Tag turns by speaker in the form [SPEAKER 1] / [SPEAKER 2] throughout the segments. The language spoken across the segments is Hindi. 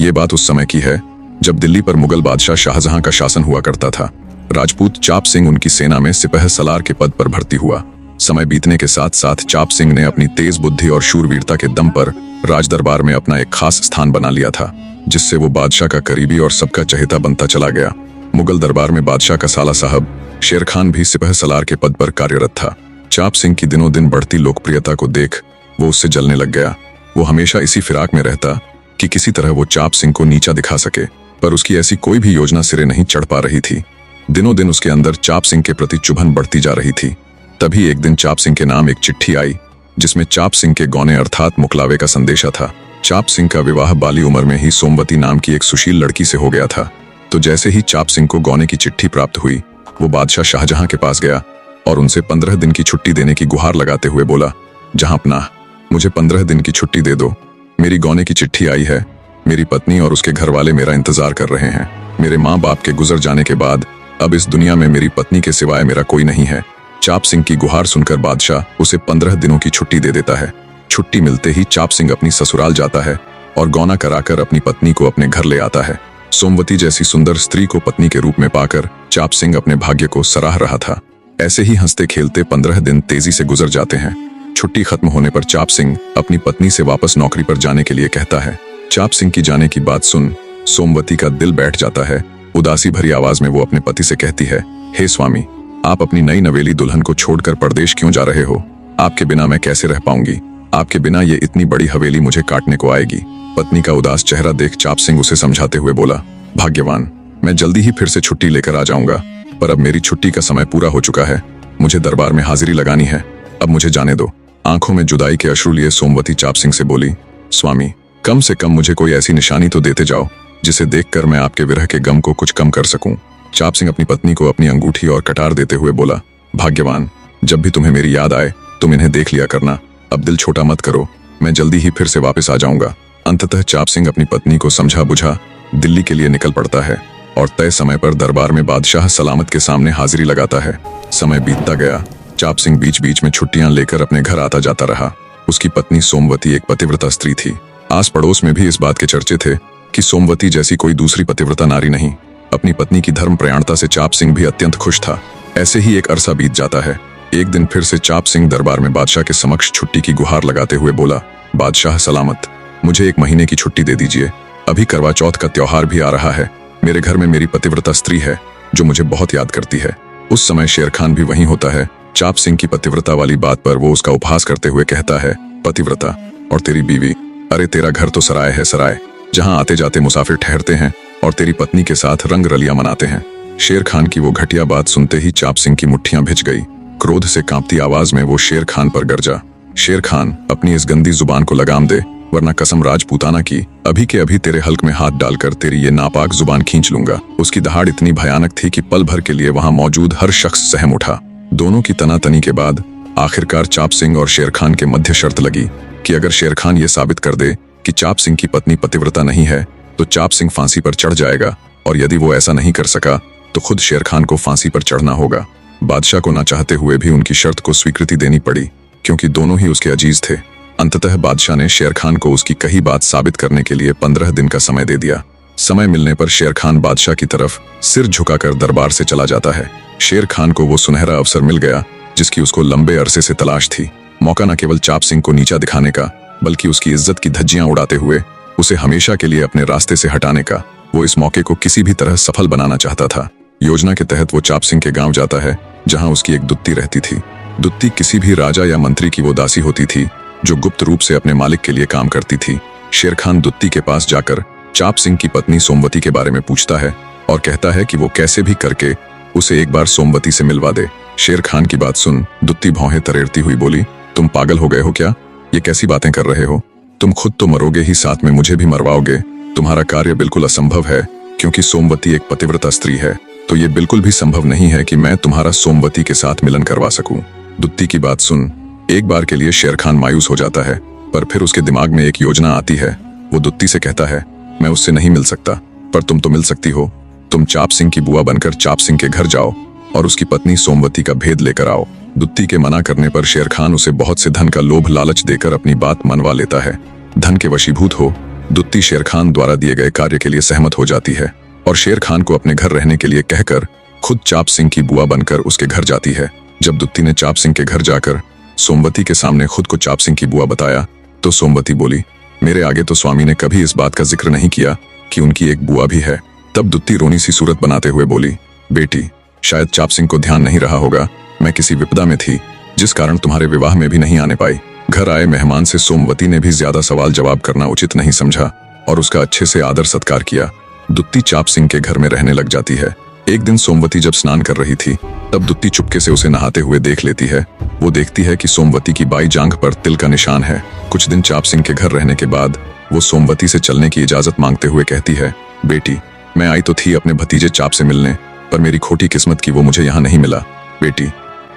[SPEAKER 1] ये बात उस समय की है जब दिल्ली पर मुगल बादशाह शाहजहां का शासन हुआ करता था। राजपूत चाप सिंह उनकी सेना में सिपह सलार के पद पर भर्ती हुआ। समय बीतने के साथ साथ चाप सिंह ने अपनी तेज बुद्धि और शूरवीरता के दम पर राज दरबार में अपना एक खास स्थान बना लिया था, जिससे वो बादशाह का करीबी और सबका चहेता बनता चला गया। मुगल दरबार में बादशाह का साला साहब शेर खान भी सिपह सलार के पद पर कार्यरत था। चाप सिंह की दिनों दिन बढ़ती लोकप्रियता को देख वो उससे जलने लग गया। वो हमेशा इसी फिराक में रहता कि किसी तरह वो चाप सिंह को नीचा दिखा सके, पर उसकी ऐसी कोई भी योजना सिरे नहीं चढ़ पा रही थी। दिनों दिन उसके अंदर चाप सिंह के प्रति चुभन बढ़ती जा रही थी। तभी एक दिन चाप सिंह के नाम एक चिट्ठी आई, जिसमें चाप सिंह के गौने अर्थात मुकलावे का संदेशा था। चाप सिंह का विवाह बाली उम्र में ही सोमवती नाम की एक सुशील लड़की से हो गया था। तो जैसे ही चाप सिंह को गौने की चिट्ठी प्राप्त हुई, वो बादशाह शाहजहां के पास गया और उनसे 15 दिन की छुट्टी देने की गुहार लगाते हुए बोला, जहांपनाह, मुझे 15 दिन की छुट्टी दे दो। मेरी गौने की चिट्ठी आई है। मेरी पत्नी और उसके घर वाले मेरा इंतजार कर रहे हैं। मेरे माँ बाप के गुजर जाने के बाद अब इस दुनिया में मेरी पत्नी के सिवाय मेरा कोई नहीं है। चाप सिंह की गुहार सुनकर बादशाह उसे 15 दिनों की छुट्टी दे देता है। छुट्टी मिलते ही चाप सिंह अपनी ससुराल जाता है और गौना कराकर अपनी पत्नी को अपने घर ले आता है। सोमवती जैसी सुंदर स्त्री को पत्नी के रूप में पाकर चाप सिंह अपने भाग्य को सराह रहा था। ऐसे ही हंसते खेलते 15 दिन तेजी से गुजर जाते हैं। छुट्टी खत्म होने पर चाप सिंह अपनी पत्नी से वापस नौकरी पर जाने के लिए कहता है। चाप सिंह की जाने की बात सुन सोमवती का दिल बैठ जाता है। उदासी भरी आवाज में वो अपने पति से कहती है, हे स्वामी, आप अपनी नई नवेली दुल्हन को छोड़कर परदेश क्यों जा रहे हो? आपके बिना मैं कैसे रह पाऊंगी? आपके बिना ये इतनी बड़ी हवेली मुझे काटने को आएगी। पत्नी का उदास चेहरा देख चाप सिंह उसे समझाते हुए बोला, भाग्यवान, मैं जल्दी ही फिर से छुट्टी लेकर आ जाऊंगा, पर अब मेरी छुट्टी का समय पूरा हो चुका है। मुझे दरबार में हाजिरी लगानी है, अब मुझे जाने दो। आंखों में जुदाई के अश्रु लिए सोमवती चाप सिंह से बोली, स्वामी, कम से कम मुझे कोई ऐसी निशानी तो देते जाओ जिसे देखकर मैं आपके विरह के गम को कुछ कम कर सकूं। चाप सिंह अपनी पत्नी को अपनी अंगूठी और कटार देते हुए बोला, भाग्यवान, जब भी तुम्हें मेरी याद आए तुम इन्हें देख लिया करना। अब दिल छोटा मत करो, मैं जल्दी ही फिर से वापस आ जाऊंगा। अंततः चाप सिंह अपनी पत्नी को समझा बुझा दिल्ली के लिए निकल पड़ता है और तय समय पर दरबार में बादशाह सलामत के सामने हाजिरी लगाता है। समय बीतता गया। चाप सिंह बीच बीच में छुट्टियां लेकर अपने घर आता जाता रहा। उसकी पत्नी सोमवती एक पतिव्रता स्त्री थी। आस पड़ोस में भी इस बात के चर्चे थे कि सोमवती जैसी कोई दूसरी पतिव्रता नारी नहीं। अपनी पत्नी की धर्म प्रयाणता से चाप सिंह भी अत्यंत खुश था। ऐसे ही एक अरसा बीत जाता है। एक दिन फिर से चाप सिंह दरबार में बादशाह के समक्ष छुट्टी की गुहार लगाते हुए बोला, बादशाह सलामत, मुझे 1 महीने की छुट्टी दे दीजिए। अभी करवा चौथ का त्योहार भी आ रहा है। मेरे घर में मेरी पतिव्रता स्त्री है जो मुझे बहुत याद करती है। उस समय शेर खान भी वहीं होता है। चाप सिंह की पतिव्रता वाली बात पर वो उसका उपहास करते हुए कहता है, पतिव्रता और तेरी बीवी, अरे तेरा घर तो सराय है, सराय, जहां आते जाते मुसाफिर ठहरते हैं और तेरी पत्नी के साथ रंग रलियां मनाते हैं। शेर खान की वो घटिया बात सुनते ही चाप सिंह की मुट्ठियां भिज गई। क्रोध से कांपती आवाज में वो शेर खान पर गरजा, शेर खान, अपनी इस गंदी जुबान को लगाम दे, वरना कसम राजपूताना की अभी के अभी तेरे हल्क में हाथ डालकर तेरी ये नापाक जुबान खींच लूंगा। उसकी दहाड़ इतनी भयानक थी कि पल भर के लिए वहां मौजूद हर शख्स सहम उठा। दोनों की तनातनी के बाद आखिरकार चाप सिंह और शेर खान के मध्य शर्त लगी कि अगर शेर खान ये साबित कर दे कि चाप सिंह की पत्नी पतिव्रता नहीं है तो चाप सिंह फांसी पर चढ़ जाएगा, और यदि वो ऐसा नहीं कर सका तो खुद शेर खान को फांसी पर चढ़ना होगा। बादशाह को न चाहते हुए भी उनकी शर्त को स्वीकृति देनी पड़ी, क्योंकि दोनों ही उसके अजीज थे। अंततः बादशाह ने शेर खान को उसकी कही बात साबित करने के लिए 15 दिन का समय दे दिया। समय मिलने पर शेर खान बादशाह की तरफ सिर झुकाकर दरबार से चला जाता है। शेर खान को वो सुनहरा अवसर मिल गया जिसकी उसको लंबे अरसे से तलाश थी। मौका न केवल चाप सिंह को नीचा दिखाने का, बल्कि उसकी इज्जत की धज्जियां उड़ाते हुए उसे हमेशा के लिए अपने रास्ते से हटाने का। वो इस मौके को किसी भी तरह सफल बनाना चाहता था। योजना के तहत वो चाप सिंह के गांव जाता है जहां उसकी एक दुत्ती रहती थी। दुत्ती किसी भी राजा या मंत्री की वो दासी होती थी जो गुप्त रूप से अपने मालिक के लिए काम करती थी। शेर खान दुत्ती के पास जाकर चाप सिंह की पत्नी सोमवती के बारे में पूछता है और कहता है कि वो कैसे भी करके उसे एक बार सोमवती से मिलवा दे। शेर खान की बात सुन दुत्ती भौहें तरेरती हुई बोली, तुम पागल हो गए हो क्या? ये कैसी बातें कर रहे हो? तुम खुद तो मरोगे ही, साथ में मुझे भी मरवाओगे। तुम्हारा कार्य बिल्कुल असंभव है, क्योंकि सोमवती एक पतिव्रता स्त्री है। तो ये बिल्कुल भी संभव नहीं है कि मैं तुम्हारा सोमवती के साथ मिलन करवा सकूं। दुत्ती की बात सुन एक बार के लिए शेर खान मायूस हो जाता है, पर फिर उसके दिमाग में एक योजना आती है। वो दुत्ती से कहता है, मैं उससे नहीं मिल सकता, पर तुम तो मिल सकती हो। तुम चाप सिंह की बुआ बनकर चाप सिंह के घर जाओ और उसकी पत्नी सोमवती का भेद लेकर आओ। दुत्ती के मना करने पर शेर खान उसे बहुत से धन का लोभ लालच देकर अपनी बात मनवा लेता है। धन के वशीभूत हो दुत्ती शेर खान द्वारा दिए गए कार्य के लिए सहमत हो जाती है और शेर खान को अपने घर रहने के लिए कहकर खुद चाप सिंह की बुआ बनकर उसके घर जाती है। जब दुत्ती ने चाप सिंह के घर जाकर सोमवती के सामने खुद को चाप सिंह की बुआ बताया तो सोमवती बोली, मेरे आगे तो स्वामी ने कभी इस बात का जिक्र नहीं किया कि उनकी एक बुआ भी है। तब दुत्ती रोनी सी सूरत बनाते हुए बोली, बेटी, शायद चाप सिंह को ध्यान नहीं रहा होगा, मैं किसी विपदा में थी जिस कारण तुम्हारे विवाह में भी नहीं आने पाई। घर आए मेहमान से सोमवती ने भी ज्यादा सवाल जवाब करना उचित नहीं समझा और उसका अच्छे से आदर सत्कार किया। दुत्ती चाप सिंह के घर में रहने लग जाती है। एक दिन सोमवती जब स्नान कर रही थी तब दुत्ती चुपके से उसे नहाते हुए देख लेती है। वो देखती है कि सोमवती की बाई जांघ पर तिल का निशान है। कुछ दिन चाप सिंह के घर रहने के बाद वो सोमवती से चलने की इजाजत मांगते हुए कहती है, बेटी, मैं आई तो थी अपने भतीजे चाप से मिलने, पर मेरी खोटी किस्मत की वो मुझे यहाँ नहीं मिला। बेटी,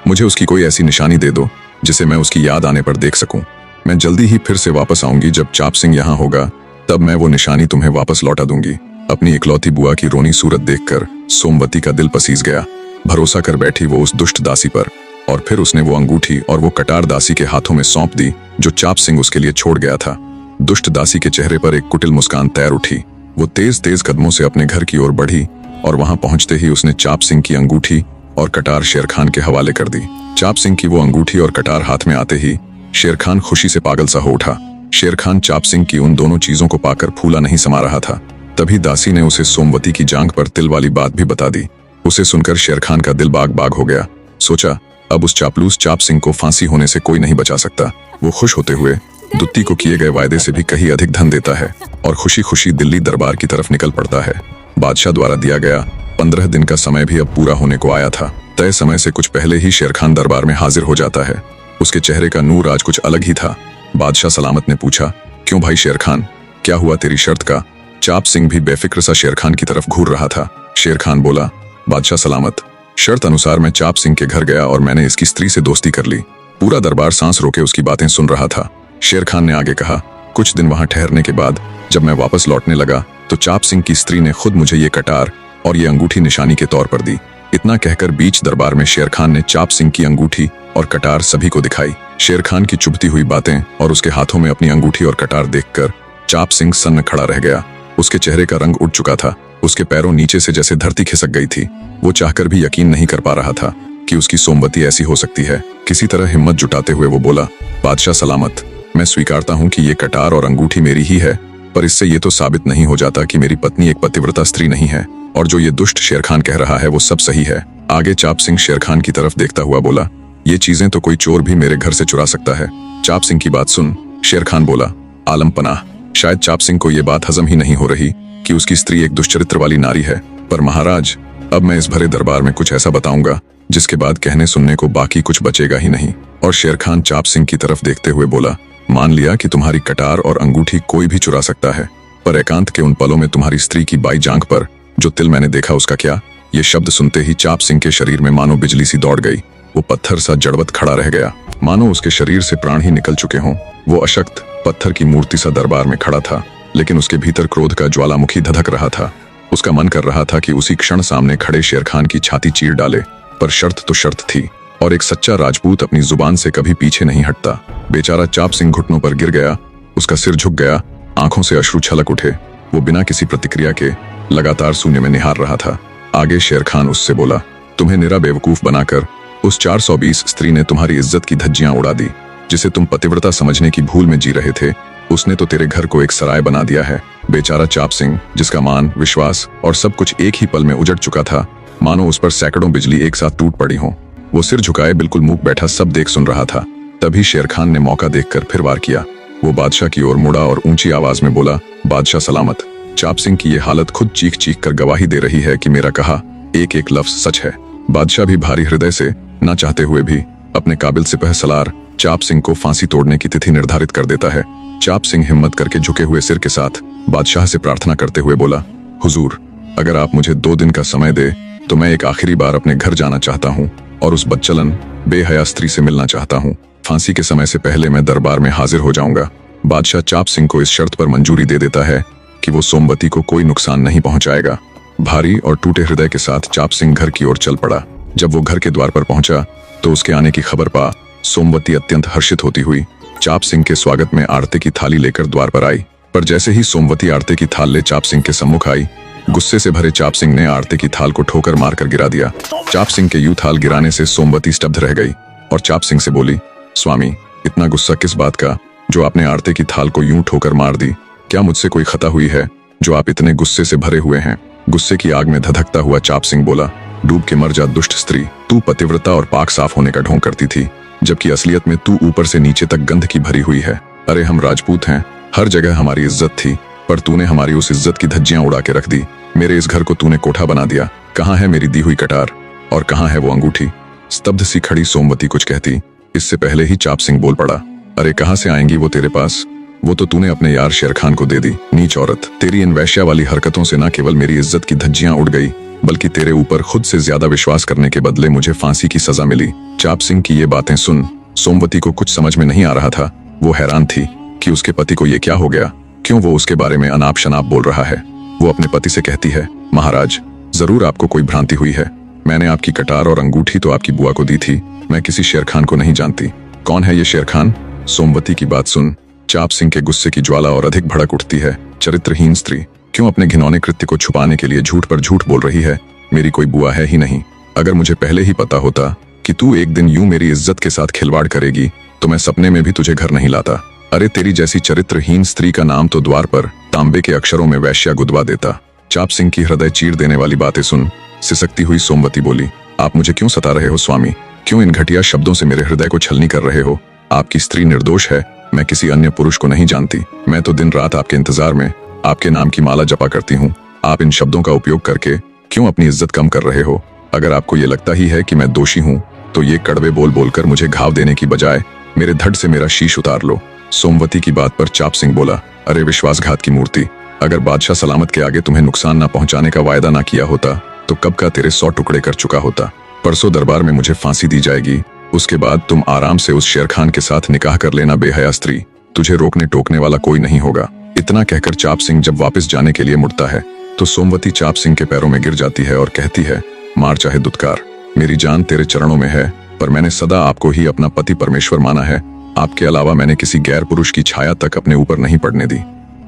[SPEAKER 1] मुझे उसकी कोई ऐसी निशानी दे दो जिसे मैं उसकी याद आने पर देख सकूं। मैं जल्दी ही फिर से वापस आऊंगी। जब चाप सिंह यहाँ होगा तब मैं वो निशानी तुम्हें वापस लौटा दूंगी। अपनी इकलौती बुआ की रोनी सूरत देखकर सोमवती का दिल पसीज गया। भरोसा कर बैठी वो उस दुष्ट दासी पर और फिर उसने वो अंगूठी और वो कटार दासी के हाथों में सौंप दी जो चाप सिंह उसके लिए छोड़ गया था। दुष्ट दासी के चेहरे पर एक कुटिल मुस्कान तैर उठी। वो तेज तेज कदमों से अपने घर की ओर बढ़ी और वहां पहुंचते ही उसने चाप सिंह की अंगूठी और कटार शेर खान के हवाले कर दी। चाप सिंह की वो अंगूठी और कटार हाथ में आते ही शेर खान खुशी से पागल सा हो उठा। शेर खान चाप सिंह की उन दोनों चीजों को पाकर फूला नहीं समा रहा था। तभी दासी ने उसे सोमवती की जांघ पर तिल वाली बात भी बता दी। उसे सुनकर शेर खान का दिल बाग बाग हो गया। सोचा, अब उस चापलूस चाप सिंह को फांसी होने से कोई नहीं बचा सकता। वो खुश होते हुए दुत्ती को किए गए वायदे से भी कहीं अधिक धन देता है और खुशी खुशी दिल्ली दरबार की तरफ निकल पड़ता है। बादशाह द्वारा दिया गया 15 दिन का समय भी अब पूरा होने को आया था। तय समय से कुछ पहले ही शेर खान दरबार में हाजिर हो जाता है। उसके चेहरे का नूर आज कुछ अलग ही था। बादशाह सलामत ने पूछा, क्यों भाई शेर खान, क्या हुआ तेरी शर्त का? चाप सिंह भी बेफिक्र सा शेर खान की तरफ घूर रहा था। शेर खान बोला, बादशाह सलामत, शर्त अनुसार मैं चाप सिंह के घर गया और मैंने इसकी स्त्री से दोस्ती कर ली। पूरा दरबार सांस रोके उसकी बातें सुन रहा था। शेर खान ने आगे कहा, कुछ दिन वहां ठहरने के बाद जब मैं वापस लौटने लगा तो चाप सिंह की स्त्री ने खुद मुझे ये कटार और ये अंगूठी निशानी के तौर पर दी। इतना कहकर बीच दरबार में शेर खान ने चाप सिंह की अंगूठी और कटार सभी को दिखाई। शेर खान की चुभती हुई बातें और उसके हाथों में अपनी अंगूठी और कटार देखकर चाप सिंह सन्न खड़ा रह गया। उसके चेहरे का रंग उड़ चुका था। उसके पैरों नीचे से जैसे धरती खिसक गई थी। वो चाहकर भी यकीन नहीं कर पा रहा था कि उसकी सोमवती ऐसी हो सकती है। किसी तरह हिम्मत जुटाते हुए वो बोला, बादशाह सलामत, मैं स्वीकारता हूँ कि ये कटार और अंगूठी मेरी ही है, पर इससे ये तो साबित नहीं हो जाता कि मेरी पत्नी एक पतिव्रता स्त्री नहीं है और जो ये दुष्ट शेर खान कह रहा है वो सब सही है। आगे चाप सिंह शेर खान की तरफ देखता हुआ बोला, ये चीजें तो कोई चोर भी मेरे घर से चुरा सकता है। चाप सिंह की बात सुन शेर खान बोला, आलम पनाह। शायद चाप सिंह को ये बात हजम ही नहीं हो रही कि उसकी स्त्री एक दुष्चरित्र वाली नारी है। पर महाराज, अब मैं इस भरे दरबार में कुछ ऐसा बताऊंगा जिसके बाद कहने सुनने को बाकी कुछ बचेगा ही नहीं। और शेर खान चाप सिंह की तरफ देखते हुए बोला, मान लिया कि तुम्हारी कटार और अंगूठी कोई भी चुरा सकता है, पर एकांत के उन पलों में तुम्हारी स्त्री की बाई जांघ पर जो तिल मैंने देखा उसका क्या? ये शब्द सुनते ही चाप सिंह के शरीर में मानो बिजली सी दौड़ गई। वो पत्थर सा जड़वत खड़ा रह गया, मानो उसके शरीर से प्राण ही निकल चुके हों। वो अशक्त पत्थर की मूर्ति सा दरबार में खड़ा था, लेकिन उसके भीतर क्रोध का ज्वालामुखी धधक रहा था। उसका मन कर रहा था कि उसी क्षण सामने खड़े शेर खान की छाती चीर डाले, पर शर्त तो शर्त थी और एक सच्चा राजपूत अपनी जुबान से कभी पीछे नहीं हटता। बेचारा चाप सिंह घुटनों पर गिर गया, उसका सिर झुक गया, आंखों से अश्रु छलक उठे। वो बिना किसी प्रतिक्रिया के लगातार शून्य में निहार रहा था। आगे शेर खान उससे बोला, तुम्हें निरा बेवकूफ बनाकर उस 420 स्त्री ने तुम्हारी इज्जत की धज्जियां उड़ा दी। जिसे तुम पतिव्रता समझने की भूल में जी रहे थे, उसने तो तेरे घर को एक सराय बना दिया है। बेचारा चाप सिंह, जिसका मान, विश्वास और सब कुछ एक ही पल में उजड़ चुका था, मानो उस पर सैकड़ों बिजली एक साथ टूट पड़ी हों। वो सिर झुकाए बिल्कुल मूक बैठा सब देख सुन रहा था। तभी शेर खान ने मौका देखकर फिर वार किया। वो बादशाह की ओर मुड़ा और ऊंची आवाज में बोला, बादशाह सलामत। चाप सिंह की ये हालत खुद चीख चीख कर गवाही दे रही है कि मेरा कहा एक एक लफ्ज सच है। बादशाह भी भारी हृदय से, ना चाहते हुए भी, अपने काबिल सिपह सलार चाप सिंह को फांसी तोड़ने की तिथि निर्धारित कर देता है। चाप सिंह हिम्मत करके झुके हुए सिर के साथ बादशाह से प्रार्थना करते हुए बोला, हुजूर, अगर आप मुझे 2 दिन का समय दे तो मैं एक आखिरी बार अपने घर जाना चाहता हूँ और उस बदचलन बेहया स्त्री से मिलना चाहता हूँ। फांसी के समय से पहले मैं दरबार में हाजिर हो जाऊंगा। बादशाह चाप सिंह को इस शर्त पर मंजूरी दे देता है कि वो सोमवती को कोई नुकसान नहीं पहुंचाएगा। भारी और टूटे हृदय के साथ चाप सिंह घर की ओर चल पड़ा। जब वो घर के द्वार पर पहुंचा तो उसके आने की खबर पा सोमवती अत्यंत हर्षित होती हुई चाप सिंह के स्वागत में आरती की थाली लेकर द्वार पर आई। पर जैसे ही सोमवती आरते की थाल ले चाप सिंह के सम्मुख आई, गुस्से से भरे चाप सिंह ने आरते की थाल को ठोकर मारकर गिरा दिया। चाप सिंह के यूं थाल गिराने से सोमवती स्तब्ध रह गई और चाप सिंह से बोली, स्वामी, इतना गुस्सा किस बात का जो आपने आरते की थाल को यूं ठोकर मार दी? क्या मुझसे कोई खता हुई है जो आप इतने गुस्से से भरे हुए हैं? गुस्से की आग में धधकता हुआ चाप सिंह बोला, डूब के मर जा दुष्ट स्त्री। तू पतिव्रता और पाक साफ होने का ढोंग करती थी, जबकि असलियत में तू ऊपर से नीचे तक गंध की भरी हुई है। अरे हम राजपूत हैं, हर जगह हमारी इज्जत थी, पर तूने हमारी उस इज्जत की धज्जियां उड़ा के रख दी। मेरे इस घर को तूने कोठा बना दिया। कहाँ है मेरी दी हुई कटार और कहाँ है वो अंगूठी? स्तब्ध सी खड़ी सोमवती कुछ कहती, इससे पहले ही चाप सिंह बोल पड़ा, अरे कहाँ से आएंगी वो तेरे पास? वो तो तूने अपने यार शेर खान को दे दी। नीच औरत, तेरी इन वैश्या वाली हरकतों से न केवल मेरी इज्जत की धज्जियां उड़ गई, बल्कि तेरे ऊपर खुद से ज्यादा विश्वास करने के बदले मुझे फांसी की सजा मिली। चाप सिंह की ये बातें सुन सोमवती को कुछ समझ में नहीं आ रहा था। वो हैरान थी कि उसके पति को ये क्या हो गया, क्यों वो उसके बारे में अनाप शनाप बोल रहा है। वो अपने पति से कहती है, महाराज, जरूर आपको कोई भ्रांति हुई है। मैंने आपकी कटार और अंगूठी तो आपकी बुआ को दी थी, मैं किसी शेर खान को नहीं जानती। कौन है ये शेर खान? सोमवती की बात सुन चाप सिंह के गुस्से की ज्वाला और अधिक भड़क उठती है। चरित्रहीन स्त्री, क्यों अपने घिनौने कृत्य को छुपाने के लिए झूठ पर झूठ बोल रही है? मेरी कोई बुआ है ही नहीं। अगर मुझे पहले ही पता होता कि तू एक दिन यूं मेरी इज्जत के साथ खिलवाड़ करेगी तो मैं सपने में भी तुझे घर नहीं लाता। अरे तेरी जैसी चरित्रहीन स्त्री का नाम तो द्वार पर तांबे के अक्षरों में वैश्या गुदवा देता। चाप सिंह की हृदय चीर देने वाली बातें सुन सिसकती हुई सोमवती बोली, आप मुझे क्यों सता रहे हो स्वामी? क्यों इन घटिया शब्दों से मेरे हृदय को छलनी कर रहे हो? आपकी स्त्री निर्दोष है, मैं किसी अन्य पुरुष को नहीं जानती। मैं तो दिन रात आपके इंतजार में आपके नाम की माला जपा करती हूँ। आप इन शब्दों का उपयोग करके क्यों अपनी इज्जत कम कर रहे हो? अगर आपको ये लगता ही है कि मैं दोषी हूँ तो ये कड़वे बोल बोलकर मुझे घाव देने की बजाय मेरे धड़ से मेरा शीश उतार लो। सोमवती की बात पर चाप सिंह बोला, अरे विश्वासघात की मूर्ति, अगर बादशाह सलामत के आगे तुम्हें नुकसान न पहुंचाने का वायदा ना किया होता तो कब का तेरे 100 टुकड़े कर चुका होता। परसों दरबार में मुझे फांसी दी जाएगी, उसके बाद तुम आराम से उस शेर खान के साथ निकाह कर लेना बेहया स्त्री। तुझे रोकने टोकने वाला कोई नहीं होगा। इतना कहकर चाप सिंह जब वापस जाने के लिए मुड़ता है तो सोमवती चाप सिंह के पैरों में गिर जाती है और कहती है, मार चाहे दुत्कार, मेरी जान तेरे चरणों में है, पर मैंने सदा आपको ही अपना पति परमेश्वर माना है। आपके अलावा मैंने किसी गैर पुरुष की छाया तक अपने ऊपर नहीं पड़ने दी।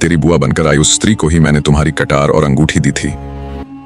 [SPEAKER 1] तेरी बुआ बनकर आई उस स्त्री को ही मैंने तुम्हारी कटार और अंगूठी दी थी।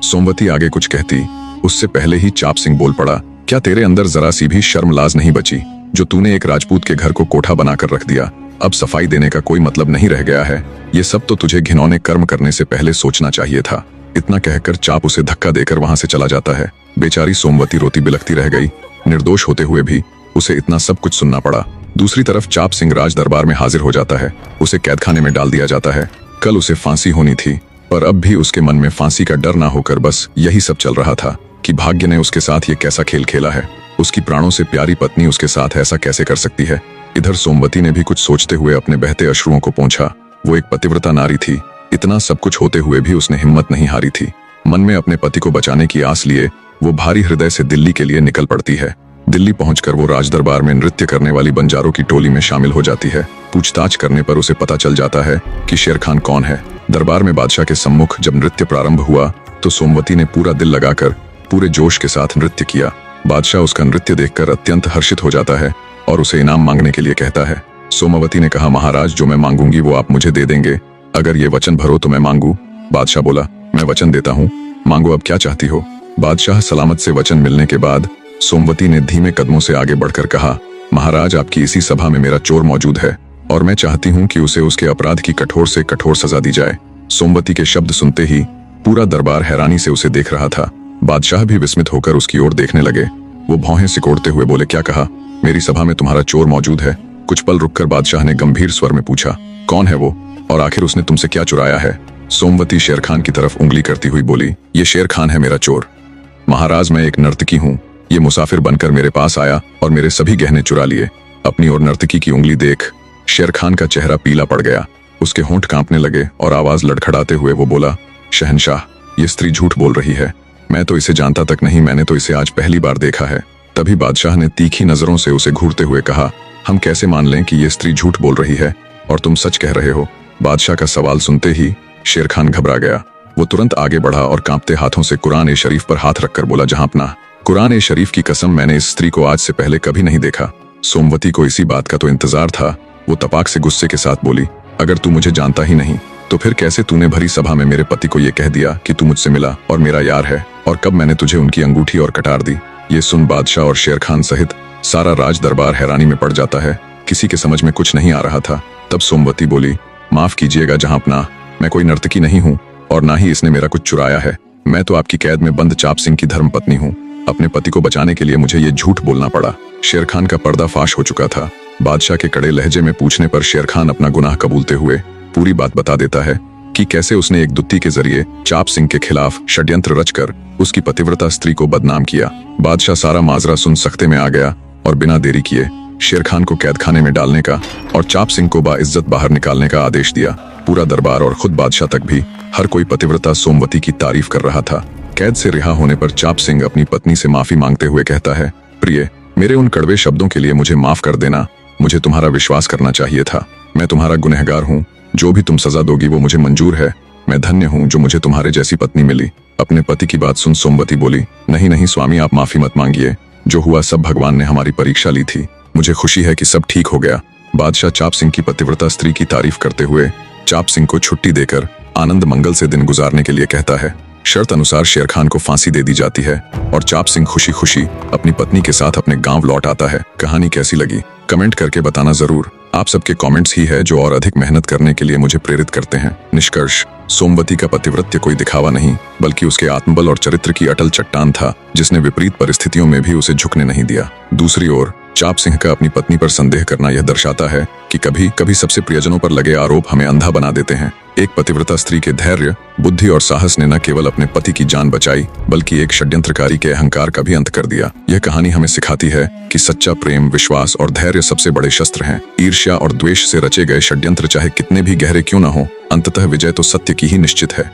[SPEAKER 1] सोमवती आगे कुछ कहती, उससे पहले ही चाप सिंह बोल पड़ा, क्या तेरे अंदर जरा सी भी शर्म लाज नहीं बची जो तूने एक राजपूत के घर को कोठा बनाकर रख दिया? अब सफाई देने का कोई मतलब नहीं रह गया है। ये सब तो तुझे घिनौने कर्म करने से पहले सोचना चाहिए था। इतना कहकर चाप उसे धक्का देकर वहां से चला जाता है। बेचारी सोमवती रोती बिलखती रह गई। निर्दोष होते हुए भी उसे इतना सब कुछ सुनना पड़ा। दूसरी तरफ चाप सिंह राज दरबार में हाजिर हो जाता है। उसे कैदखाने में डाल दिया जाता है। कल उसे फांसी होनी थी, पर अब भी उसके मन में फांसी का डर ना होकर बस यही सब चल रहा था कि भाग्य ने उसके साथ ये कैसा खेल खेला है। उसकी प्राणों से प्यारी पत्नी उसके साथ ऐसा कैसे कर सकती है? इधर सोमवती ने भी कुछ सोचते हुए अपने बहते अश्रुओं को पोंछा। वो एक पतिव्रता नारी थी। इतना सब कुछ होते हुए भी उसने हिम्मत नहीं हारी थी। मन में अपने पति को बचाने की आस लिए वो भारी हृदय से दिल्ली के लिए निकल पड़ती है। दिल्ली पहुंचकर वो राज दरबार में नृत्य करने वाली बंजारों की टोली में शामिल हो जाती है। पूछताछ करने पर उसे पता चल जाता है कि शेर खान कौन है। दरबार में बादशाह के सम्मुख जब नृत्य प्रारंभ हुआ तो सोमवती ने पूरा दिल लगाकर पूरे जोश के साथ नृत्य किया। बादशाह उसका नृत्य देखकर अत्यंत हर्षित हो जाता है और उसे इनाम मांगने के लिए कहता है। सोमवती ने कहा, महाराज, जो मैं मांगूंगी वो आप मुझे दे देंगे, अगर ये वचन भरो तो मैं मांगू। बादशाह बोला, मैं वचन देता हूँ, मांगो अब क्या चाहती हो। बादशाह सलामत से वचन मिलने के बाद सोमवती ने धीमे कदमों से आगे बढ़कर कहा, महाराज, आपकी इसी सभा में मेरा चोर मौजूद है और मैं चाहती हूँ कि उसे उसके अपराध की कठोर से कठोर सजा दी जाए। सोमवती के शब्द सुनते ही पूरा दरबार हैरानी से उसे देख रहा था। बादशाह भी विस्मित होकर उसकी ओर देखने लगे। वो भौहें सिकोड़ते हुए बोले, क्या कहा? मेरी सभा में तुम्हारा चोर मौजूद है? कुछ पल रुककर बादशाह ने गंभीर स्वर में पूछा, कौन है वो और आखिर उसने तुमसे क्या चुराया है? सोमवती शेर खान की तरफ उंगली करती हुई बोली, ये शेर खान है मेरा चोर। महाराज, मैं एक नर्तकी हूँ। ये मुसाफिर बनकर मेरे पास आया और मेरे सभी गहने चुरा लिए। अपनी और नर्तकी की उंगली देख शेर खान का चेहरा पीला पड़ गया। उसके होंठ कांपने लगे और आवाज लड़खड़ाते हुए वो बोला, शहंशाह, ये स्त्री झूठ बोल रही है। मैं तो इसे जानता तक नहीं, मैंने तो इसे आज पहली बार देखा है। तभी बादशाह ने तीखी नजरों से उसे घूरते हुए कहा, हम कैसे मान लें कि ये स्त्री झूठ बोल रही है और तुम सच कह रहे हो? बादशाह का सवाल सुनते ही शेर खान घबरा गया। वो तुरंत आगे बढ़ा और कांपते हाथों से कुरान ए शरीफ पर हाथ रखकर बोला, जहांपना, कुरान ए शरीफ की कसम, मैंने इस स्त्री को आज से पहले कभी नहीं देखा। सोमवती को इसी बात का तो इंतजार था। वो तपाक से गुस्से के साथ बोली, अगर तू मुझे जानता ही नहीं तो फिर कैसे तूने भरी सभा में मेरे पति को ये कह दिया कि तू मुझसे मिला और मेरा यार है, और कब मैंने तुझे उनकी अंगूठी और कटार दी। ये सुन बादशाह और शेर खान सहित सारा राज दरबार हैरानी में पड़ जाता है। किसी के समझ में कुछ नहीं आ रहा था। तब सोमवती बोली, माफ कीजिएगा जहांपनाह, मैं कोई नर्तकी नहीं हूँ और ना ही इसने मेरा कुछ चुराया है। मैं तो आपकी कैद में बंद चाप सिंह की धर्मपत्नी हूँ। अपने पति को बचाने के लिए मुझे ये झूठ बोलना पड़ा। शेर खान का पर्दाफाश हो चुका था। बादशाह के कड़े लहजे में पूछने पर शेर खान अपना गुनाह कबूलते हुए पूरी बात बता देता है कि कैसे उसने एक दुत्ती के जरिए चाप सिंह के खिलाफ षड्यंत्र रचकर उसकी पतिव्रता स्त्री को बदनाम किया। बादशाह सारा माजरा सुन सख्ते में आ गया और बिना देरी किए शेर खान को कैद खाने में डालने का और चाप सिंह को बाइज्जत बाहर निकालने का आदेश दिया। पूरा दरबार और खुद बादशाह तक भी हर कोई पतिव्रता सोमवती की तारीफ कर रहा था। कैद से रिहा होने पर चाप सिंह अपनी पत्नी से माफी मांगते हुए कहता है, प्रिय, मेरे उन कड़वे शब्दों के लिए मुझे माफ कर देना। मुझे तुम्हारा विश्वास करना चाहिए था। मैं तुम्हारा गुनहगार हूँ। जो भी तुम सजा दोगी वो मुझे मंजूर है। मैं धन्य हूँ जो मुझे तुम्हारे जैसी पत्नी मिली। अपने पति की बात सुन सोमवती बोली, नहीं नहीं स्वामी, आप माफी मत मांगिए। जो हुआ सब भगवान ने हमारी परीक्षा ली थी। मुझे खुशी है कि सब ठीक हो गया। बादशाह चाप सिंह की पतिव्रता स्त्री की तारीफ करते हुए चाप सिंह को छुट्टी देकर आनंद मंगल से दिन गुजारने के लिए कहता है। शर्त अनुसार शेर खान को फांसी दे दी जाती है और चाप सिंह खुशी खुशी अपनी पत्नी के साथ अपने गांव लौट आता है। कहानी कैसी लगी कमेंट करके बताना जरूर। आप सबके कमेंट्स ही है जो और अधिक मेहनत करने के लिए मुझे प्रेरित करते हैं। निष्कर्ष, सोमवती का पतिव्रत्य कोई दिखावा नहीं बल्कि उसके आत्मबल और चरित्र की अटल चट्टान था जिसने विपरीत परिस्थितियों में भी उसे झुकने नहीं दिया। दूसरी ओर चाप सिंह का अपनी पत्नी पर संदेह करना यह दर्शाता है कि कभी कभी सबसे प्रियजनों पर लगे आरोप हमें अंधा बना देते हैं। एक पतिव्रता स्त्री के धैर्य, बुद्धि और साहस ने न केवल अपने पति की जान बचाई बल्कि एक षड्यंत्रकारी के अहंकार का भी अंत कर दिया। यह कहानी हमें सिखाती है कि सच्चा प्रेम, विश्वास और धैर्य सबसे बड़े शस्त्र हैं। ईर्ष्या और द्वेष से रचे गए षड्यंत्र चाहे कितने भी गहरे क्यों न हो, अंततः विजय तो सत्य की ही निश्चित है।